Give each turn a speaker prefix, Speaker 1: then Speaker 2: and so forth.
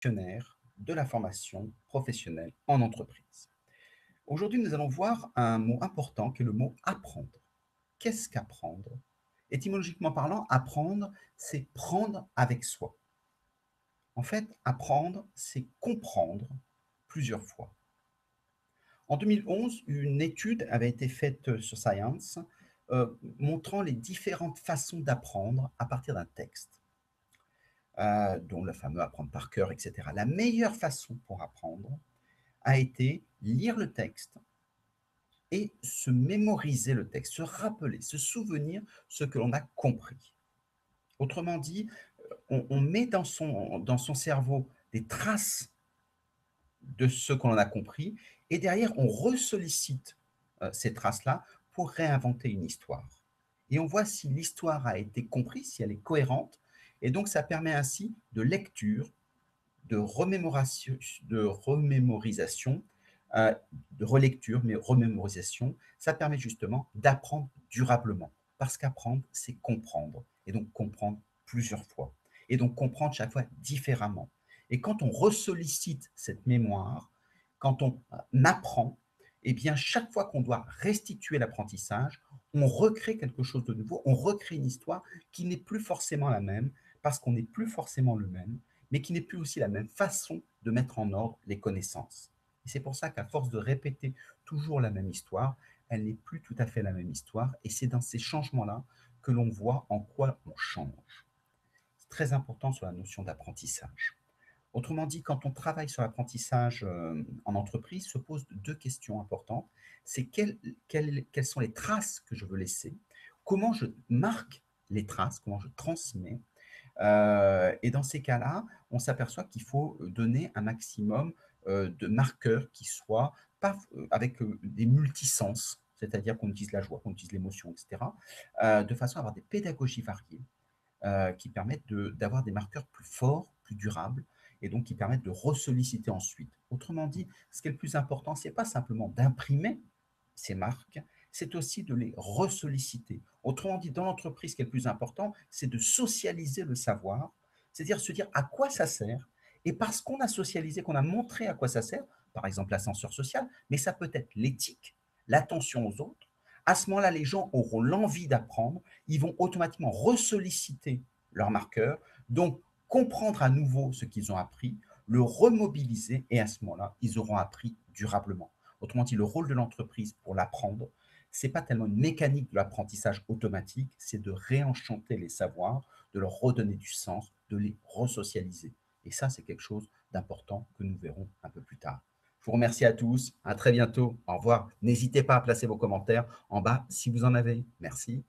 Speaker 1: partenaire de la formation professionnelle en entreprise. Aujourd'hui, nous allons voir un mot important qui est le mot apprendre. Qu'est-ce qu'apprendre? Étymologiquement parlant, apprendre, c'est prendre avec soi. En fait, apprendre, c'est comprendre plusieurs fois. En 2011, une étude avait été faite sur Science montrant les différentes façons d'apprendre à partir d'un texte, dont le fameux apprendre par cœur, etc. La meilleure façon pour apprendre a été lire le texte et se mémoriser le texte, se rappeler, se souvenir ce que l'on a compris. Autrement dit, on met dans son cerveau des traces de ce qu'on a compris et derrière, on ressollicite ces traces-là pour réinventer une histoire. Et on voit si l'histoire a été comprise, si elle est cohérente, et donc ça permet ainsi de lecture, de remémorisation, euh, de relecture, mais remémorisation, ça permet justement d'apprendre durablement. Parce qu'apprendre, c'est comprendre. Et donc comprendre plusieurs fois. Et donc comprendre chaque fois différemment. Et quand on ressollicite cette mémoire, quand on apprend, eh bien, chaque fois qu'on doit restituer l'apprentissage, on recrée quelque chose de nouveau, on recrée une histoire qui n'est plus forcément la même, parce qu'on n'est plus forcément le même, mais qui n'est plus aussi la même façon de mettre en ordre les connaissances. Et c'est pour ça qu'à force de répéter toujours la même histoire, elle n'est plus tout à fait la même histoire, et c'est dans ces changements-là que l'on voit en quoi on change. C'est très important sur la notion d'apprentissage. Autrement dit, quand on travaille sur l'apprentissage en entreprise, se posent deux questions importantes. C'est quelles sont les traces que je veux laisser, comment je marque les traces, comment je transmets, et dans ces cas-là, on s'aperçoit qu'il faut donner un maximum de marqueurs qui soient pas avec des multisens, c'est-à-dire qu'on utilise la joie, qu'on utilise l'émotion, etc., de façon à avoir des pédagogies variées qui permettent d'avoir des marqueurs plus forts, plus durables, et donc qui permettent de ressolliciter ensuite. Autrement dit, ce qui est le plus important, ce n'est pas simplement d'imprimer ces marques, c'est aussi de les ressolliciter. Autrement dit, dans l'entreprise, ce qui est le plus important, c'est de socialiser le savoir, c'est-à-dire se dire à quoi ça sert, et parce qu'on a socialisé, qu'on a montré à quoi ça sert, par exemple l'ascenseur social, mais ça peut être l'éthique, l'attention aux autres, à ce moment-là, les gens auront l'envie d'apprendre, ils vont automatiquement ressolliciter leur marqueur, donc comprendre à nouveau ce qu'ils ont appris, le remobiliser, et à ce moment-là, ils auront appris durablement. Autrement dit, le rôle de l'entreprise pour l'apprendre, ce n'est pas tellement une mécanique de l'apprentissage automatique, c'est de réenchanter les savoirs, de leur redonner du sens, de les resocialiser. Et ça, c'est quelque chose d'important que nous verrons un peu plus tard. Je vous remercie à tous, à très bientôt, au revoir. N'hésitez pas à placer vos commentaires en bas si vous en avez. Merci.